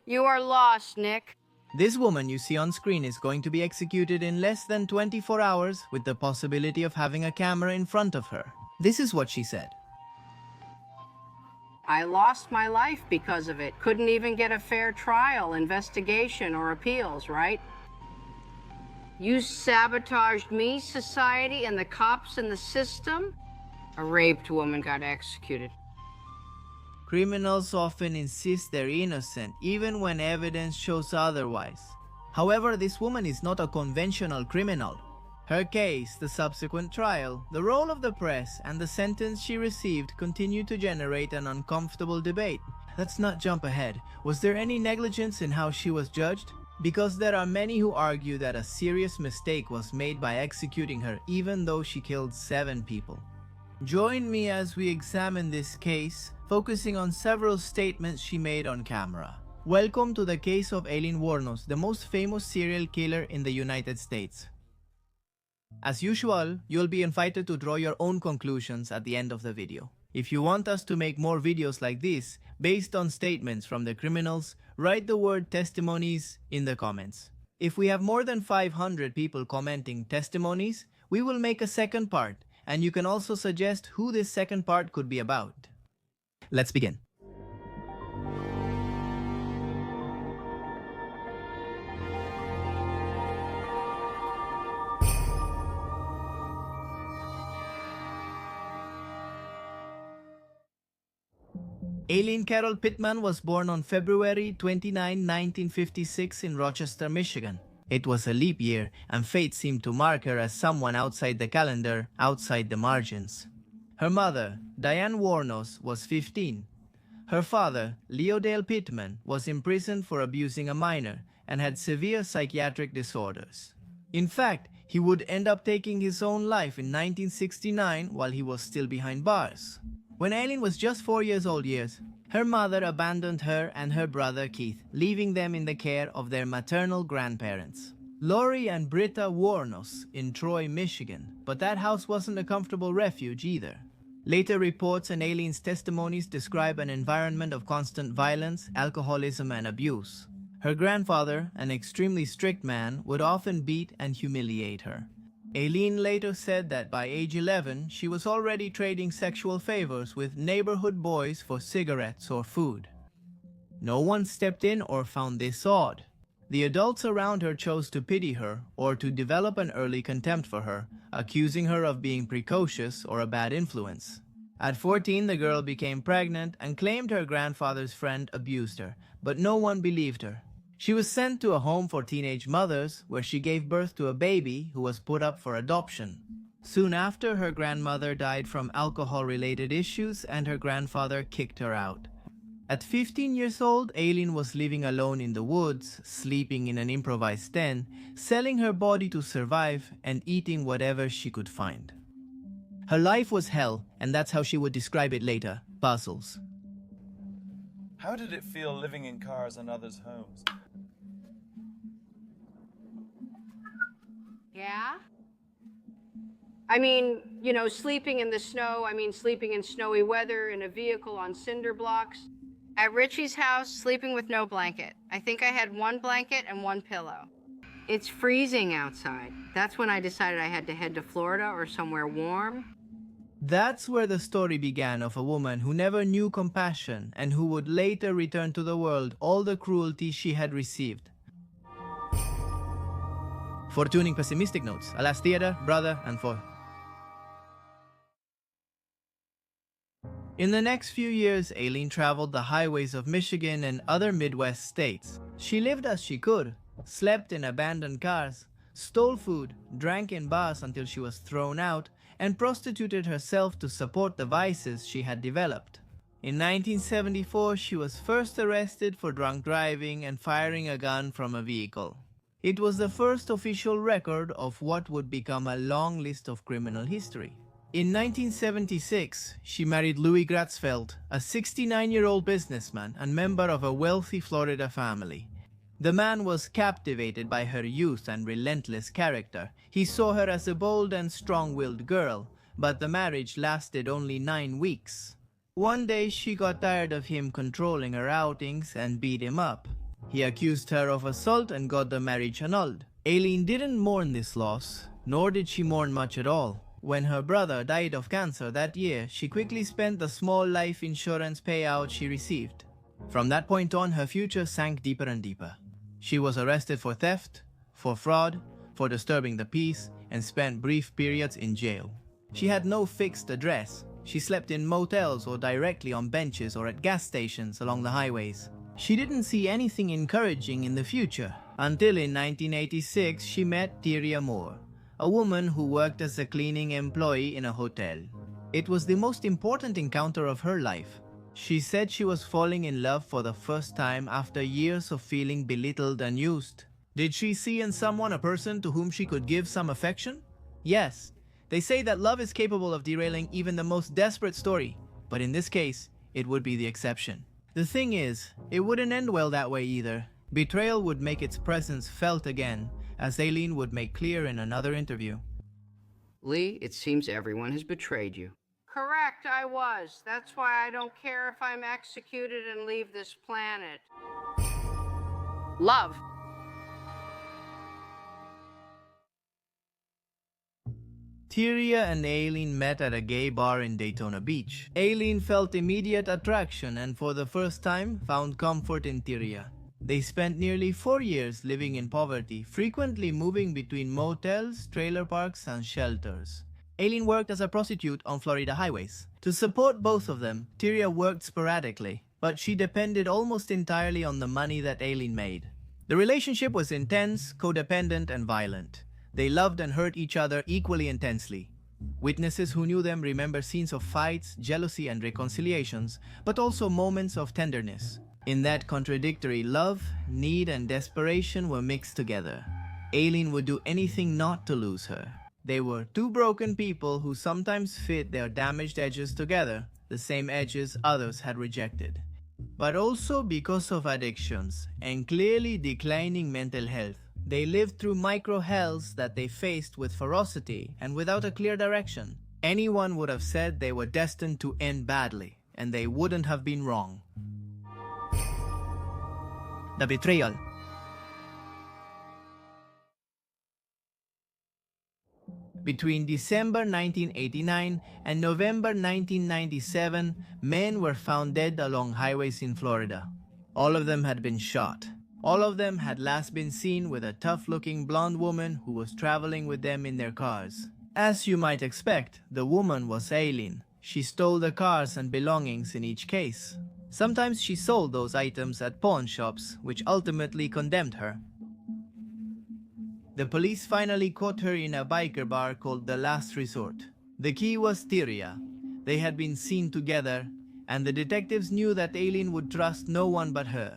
You are lost, Nick. This woman you see on screen is going to be executed in less than 24 hours with the possibility of having a camera in front of her. This is what she said. I lost my life because of it. Couldn't even get a fair trial, investigation, or appeals, right? You sabotaged me, society, and the cops and the system? A raped woman got executed. Criminals often insist they're innocent, even when evidence shows otherwise. However, this woman is not a conventional criminal. Her case, the subsequent trial, the role of the press, and the sentence she received continue to generate an uncomfortable debate. Let's not jump ahead. Was there any negligence in how she was judged? Because there are many who argue that a serious mistake was made by executing her, even though she killed 7 people. Join me as we examine this case, focusing on several statements she made on camera. Welcome to the case of Aileen Wuornos, the most famous serial killer in the United States. As usual, you'll be invited to draw your own conclusions at the end of the video. If you want us to make more videos like this, based on statements from the criminals, write the word testimonies in the comments. If we have more than 500 people commenting testimonies, we will make a second part, and you can also suggest who this second part could be about. Let's begin. Aileen Carol Pittman was born on February 29, 1956 in Rochester, Michigan. It was a leap year, and fate seemed to mark her as someone outside the calendar, outside the margins. Her mother, Diane Wuornos, was 15. Her father, Leodale Pittman, was imprisoned for abusing a minor and had severe psychiatric disorders. In fact, he would end up taking his own life in 1969 while he was still behind bars. When Aileen was just 4 years old, her mother abandoned her and her brother Keith, leaving them in the care of their maternal grandparents, Lori and Britta Wuornos, in Troy, Michigan. But that house wasn't a comfortable refuge either. Later reports and Aileen's testimonies describe an environment of constant violence, alcoholism, and abuse. Her grandfather, an extremely strict man, would often beat and humiliate her. Aileen later said that by age 11, she was already trading sexual favors with neighborhood boys for cigarettes or food. No one stepped in or found this odd. The adults around her chose to pity her or to develop an early contempt for her, accusing her of being precocious or a bad influence. At 14, the girl became pregnant and claimed her grandfather's friend abused her, but no one believed her. She was sent to a home for teenage mothers, where she gave birth to a baby who was put up for adoption. Soon after, her grandmother died from alcohol-related issues and her grandfather kicked her out. At 15 years old, Aileen was living alone in the woods, sleeping in an improvised den, selling her body to survive, and eating whatever she could find. Her life was hell, and that's how she would describe it later: puzzles. How did it feel living in cars and others' homes? Yeah? Sleeping in the snow, sleeping in snowy weather in a vehicle on cinder blocks. At Richie's house, sleeping with no blanket. I think I had 1 blanket and 1 pillow. It's freezing outside. That's when I decided I had to head to Florida or somewhere warm. That's where the story began of a woman who never knew compassion and who would later return to the world all the cruelty she had received. For tuning pessimistic notes, alas theater, brother, and for. In the next few years, Aileen traveled the highways of Michigan and other Midwest states. She lived as she could, slept in abandoned cars, stole food, drank in bars until she was thrown out, and prostituted herself to support the vices she had developed. In 1974, she was first arrested for drunk driving and firing a gun from a vehicle. It was the first official record of what would become a long list of criminal history. In 1976, she married Louis Gratzfeld, a 69-year-old businessman and member of a wealthy Florida family. The man was captivated by her youth and relentless character. He saw her as a bold and strong-willed girl, but the marriage lasted only 9 weeks. One day she got tired of him controlling her outings and beat him up. He accused her of assault and got the marriage annulled. Aileen didn't mourn this loss, nor did she mourn much at all. When her brother died of cancer that year, she quickly spent the small life insurance payout she received. From that point on, her future sank deeper and deeper. She was arrested for theft, for fraud, for disturbing the peace, and spent brief periods in jail. She had no fixed address. She slept in motels or directly on benches or at gas stations along the highways. She didn't see anything encouraging in the future until in 1986 she met Tyria, a woman who worked as a cleaning employee in a hotel. It was the most important encounter of her life. She said she was falling in love for the first time after years of feeling belittled and used. Did she see in someone a person to whom she could give some affection? Yes. They say that love is capable of derailing even the most desperate story, but in this case, it would be the exception. The thing is, it wouldn't end well that way either. Betrayal would make its presence felt again, as Aileen would make clear in another interview. Lee, it seems everyone has betrayed you. Correct, I was. That's why I don't care if I'm executed and leave this planet. Love. Tyria and Aileen met at a gay bar in Daytona Beach. Aileen felt immediate attraction and for the first time found comfort in Tyria. They spent nearly 4 years living in poverty, frequently moving between motels, trailer parks, and shelters. Aileen worked as a prostitute on Florida highways. To support both of them, Tyria worked sporadically, but she depended almost entirely on the money that Aileen made. The relationship was intense, codependent, and violent. They loved and hurt each other equally intensely. Witnesses who knew them remember scenes of fights, jealousy, and reconciliations, but also moments of tenderness. In that contradictory love, need, and desperation were mixed together. Aileen would do anything not to lose her. They were two broken people who sometimes fit their damaged edges together, the same edges others had rejected. But also because of addictions and clearly declining mental health, they lived through micro-hells that they faced with ferocity and without a clear direction. Anyone would have said they were destined to end badly, and they wouldn't have been wrong. The betrayal. Between December 1989 and November 1997, men were found dead along highways in Florida. All of them had been shot. All of them had last been seen with a tough-looking blonde woman who was traveling with them in their cars. As you might expect, the woman was Aileen. She stole the cars and belongings in each case. Sometimes she sold those items at pawn shops, which ultimately condemned her. The police finally caught her in a biker bar called The Last Resort. The key was Tyria. They had been seen together, and the detectives knew that Aileen would trust no one but her.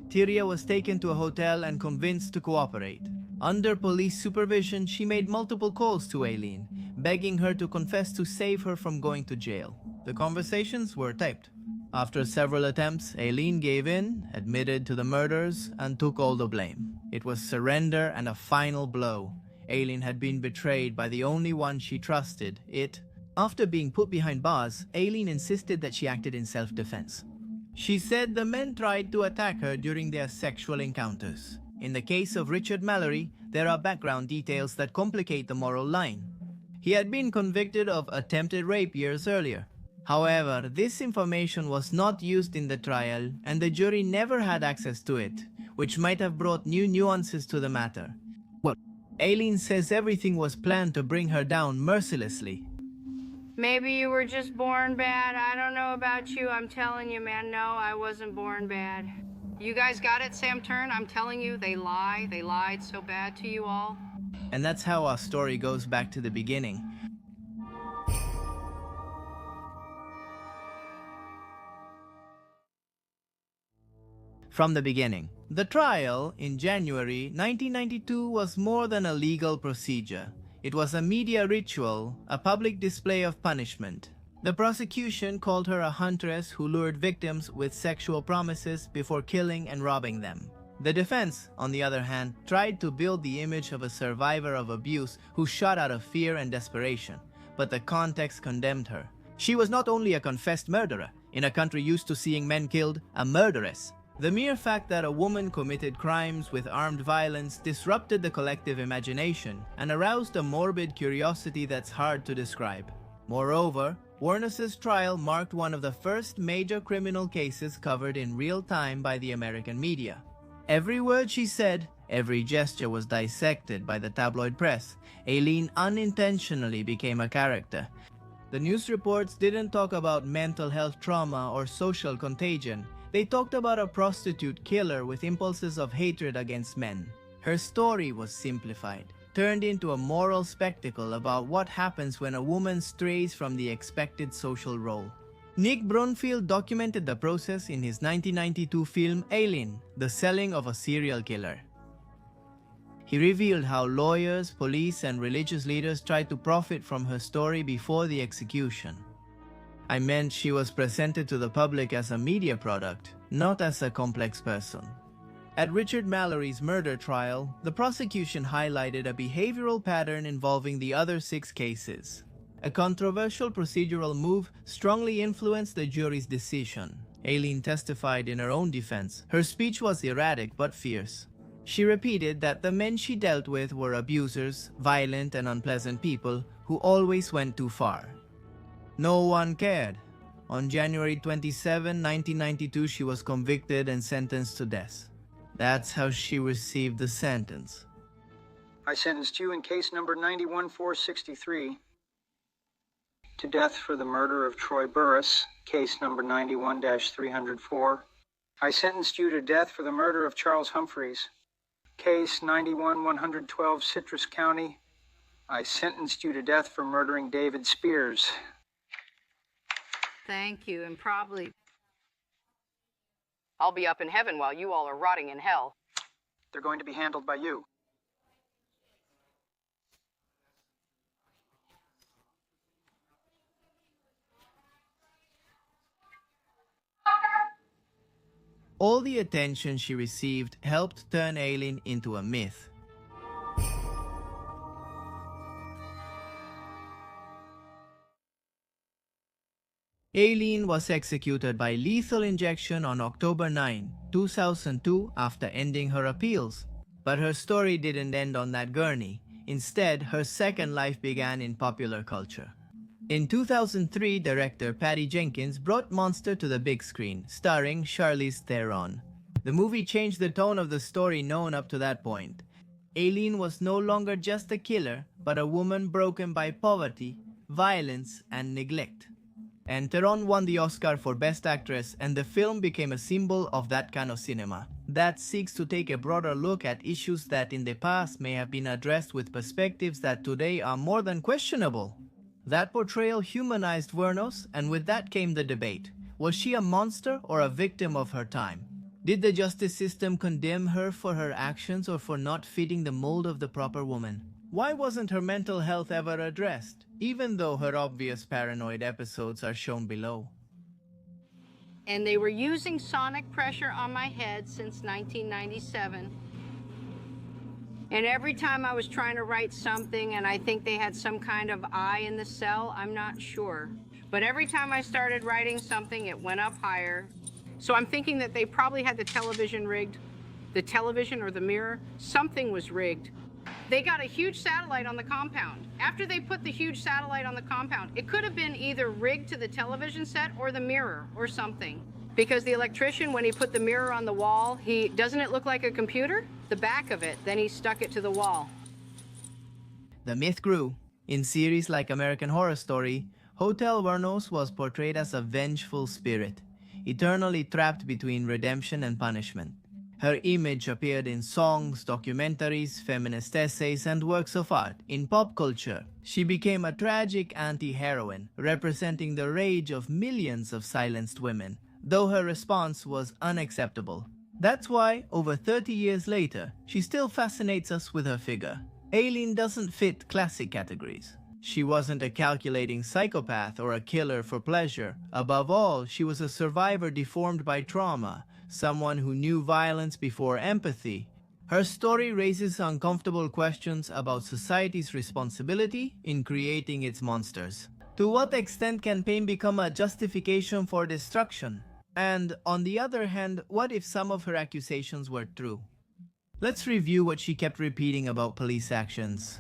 Tyria was taken to a hotel and convinced to cooperate. Under police supervision, she made multiple calls to Aileen, begging her to confess to save her from going to jail. The conversations were taped. After several attempts, Aileen gave in, admitted to the murders, and took all the blame. It was surrender and a final blow. Aileen had been betrayed by the only one she trusted, it. After being put behind bars, Aileen insisted that she acted in self-defense. She said the men tried to attack her during their sexual encounters. In the case of Richard Mallory, there are background details that complicate the moral line. He had been convicted of attempted rape years earlier. However, this information was not used in the trial, and the jury never had access to it, which might have brought new nuances to the matter. Well, Aileen says everything was planned to bring her down mercilessly. Maybe you were just born bad. I don't know about you. I'm telling you, man, no, I wasn't born bad. You guys got it, Sam Turn? I'm telling you, they lie. They lied so bad to you all. And that's how our story goes back to the beginning. From the beginning. The trial, in January 1992, was more than a legal procedure. It was a media ritual, a public display of punishment. The prosecution called her a huntress who lured victims with sexual promises before killing and robbing them. The defense, on the other hand, tried to build the image of a survivor of abuse who shot out of fear and desperation, but the context condemned her. She was not only a confessed murderer, in a country used to seeing men killed, a murderess. The mere fact that a woman committed crimes with armed violence disrupted the collective imagination and aroused a morbid curiosity that's hard to describe. Moreover, Wuornos' trial marked one of the first major criminal cases covered in real time by the American media. Every word she said, every gesture was dissected by the tabloid press. Aileen unintentionally became a character. The news reports didn't talk about mental health trauma or social contagion. They talked about a prostitute killer with impulses of hatred against men. Her story was simplified, turned into a moral spectacle about what happens when a woman strays from the expected social role. Nick Brunfield documented the process in his 1992 film Aileen, The Selling of a Serial Killer. He revealed how lawyers, police, and religious leaders tried to profit from her story before the execution. I meant she was presented to the public as a media product, not as a complex person. At Richard Mallory's murder trial, the prosecution highlighted a behavioral pattern involving the other 6 cases. A controversial procedural move strongly influenced the jury's decision. Aileen testified in her own defense. Her speech was erratic but fierce. She repeated that the men she dealt with were abusers, violent and unpleasant people who always went too far. No one cared. On January 27, 1992, she was convicted and sentenced to death. That's how she received the sentence. I sentenced you in case number 91463 to death for the murder of Troy Burris, case number 91-304. I sentenced you to death for the murder of Charles Humphreys, case 91-112 Citrus County. I sentenced you to death for murdering David Spears. Thank you, and probably I'll be up in heaven while you all are rotting in hell. They're going to be handled by you. All the attention she received helped turn Aileen into a myth. Aileen was executed by lethal injection on October 9, 2002 after ending her appeals. But her story didn't end on that gurney. Instead, her second life began in popular culture. In 2003, director Patty Jenkins brought Monster to the big screen, starring Charlize Theron. The movie changed the tone of the story known up to that point. Aileen was no longer just a killer, but a woman broken by poverty, violence, and neglect. And Theron won the Oscar for Best Actress, and the film became a symbol of that kind of cinema that seeks to take a broader look at issues that in the past may have been addressed with perspectives that today are more than questionable. That portrayal humanized Wuornos, and with that came the debate. Was she a monster or a victim of her time? Did the justice system condemn her for her actions or for not fitting the mold of the proper woman? Why wasn't her mental health ever addressed, even though her obvious paranoid episodes are shown below? And they were using sonic pressure on my head since 1997. And every time I was trying to write something, and I think they had some kind of eye in the cell, I'm not sure. But every time I started writing something, it went up higher. So I'm thinking that they probably had the television rigged. The television or the mirror, something was rigged. They got a huge satellite on the compound. After they put the huge satellite on the compound, it could have been either rigged to the television set or the mirror or something. Because the electrician, when he put the mirror on the wall, doesn't it look like a computer? The back of it, then he stuck it to the wall. The myth grew. In series like American Horror Story, Hotel Wuornos was portrayed as a vengeful spirit, eternally trapped between redemption and punishment. Her image appeared in songs, documentaries, feminist essays, and works of art. In pop culture, she became a tragic anti-heroine, representing the rage of millions of silenced women, though her response was unacceptable. That's why, over 30 years later, she still fascinates us with her figure. Aileen doesn't fit classic categories. She wasn't a calculating psychopath or a killer for pleasure. Above all, she was a survivor deformed by trauma, someone who knew violence before empathy. Her story raises uncomfortable questions about society's responsibility in creating its monsters. To what extent can pain become a justification for destruction? And on the other hand, what if some of her accusations were true? Let's review what she kept repeating about police actions.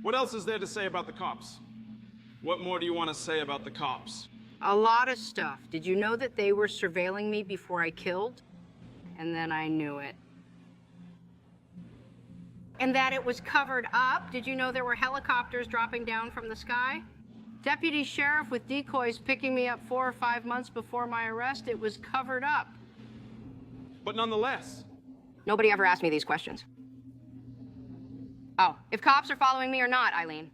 What else is there to say about the cops? What more do you want to say about the cops? A lot of stuff. Did you know that they were surveilling me before I killed? And then I knew it. And that it was covered up. Did you know there were helicopters dropping down from the sky? Deputy sheriff with decoys picking me up 4 or 5 months before my arrest. It was covered up. But nonetheless, Nobody ever asked me these questions. Oh, if cops are following me or not, Aileen.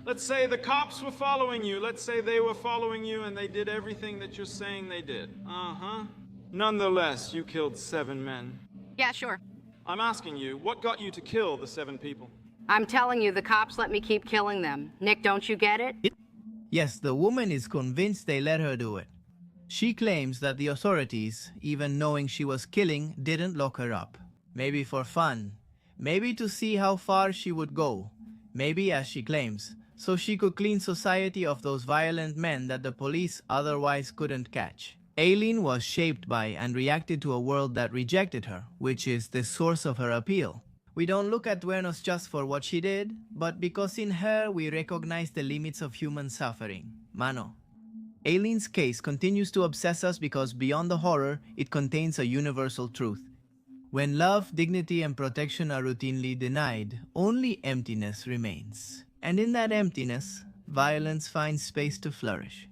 let's say the cops were following you. Let's say they were following you and they did everything that you're saying they did. Uh-huh. Nonetheless, you killed 7 men. Yeah, sure. I'm asking you, what got you to kill the 7 people? I'm telling you, the cops let me keep killing them. Nick, don't you get it? Yes, the woman is convinced they let her do it. She claims that the authorities, even knowing she was killing, didn't lock her up. Maybe for fun. Maybe to see how far she would go. Maybe, as she claims, so she could clean society of those violent men that the police otherwise couldn't catch. Aileen was shaped by and reacted to a world that rejected her, which is the source of her appeal. We don't look at Wuornos just for what she did, but because in her we recognize the limits of human suffering. Mano. Aileen's case continues to obsess us because beyond the horror, it contains a universal truth. When love, dignity, and protection are routinely denied, only emptiness remains. And in that emptiness, violence finds space to flourish.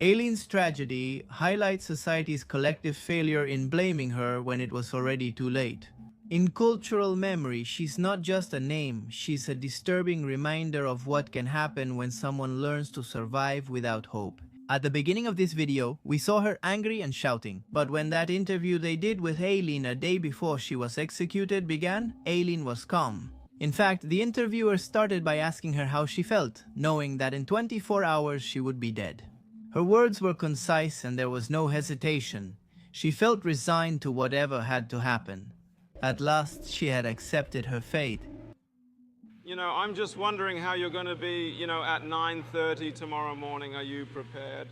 Aileen's tragedy highlights society's collective failure in blaming her when it was already too late. In cultural memory, she's not just a name, she's a disturbing reminder of what can happen when someone learns to survive without hope. At the beginning of this video, we saw her angry and shouting, but when that interview they did with Aileen a day before she was executed began, Aileen was calm. In fact, the interviewer started by asking her how she felt, knowing that in 24 hours she would be dead. Her words were concise and there was no hesitation. She felt resigned to whatever had to happen. At last, she had accepted her fate. You know, I'm just wondering how you're going to be, at 9:30 tomorrow morning. Are you prepared?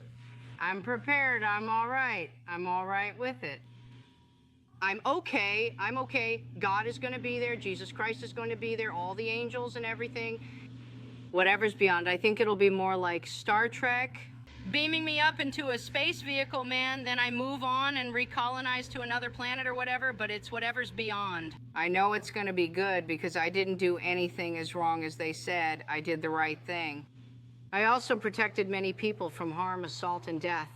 I'm prepared. I'm all right. I'm all right with it. I'm okay. I'm okay. God is going to be there. Jesus Christ is going to be there. All the angels and everything. Whatever's beyond. I think it'll be more like Star Trek. Beaming me up into a space vehicle, man, then I move on and recolonize to another planet or whatever, but it's whatever's beyond. I know it's gonna be good because I didn't do anything as wrong as they said. I did the right thing. I also protected many people from harm, assault, and death.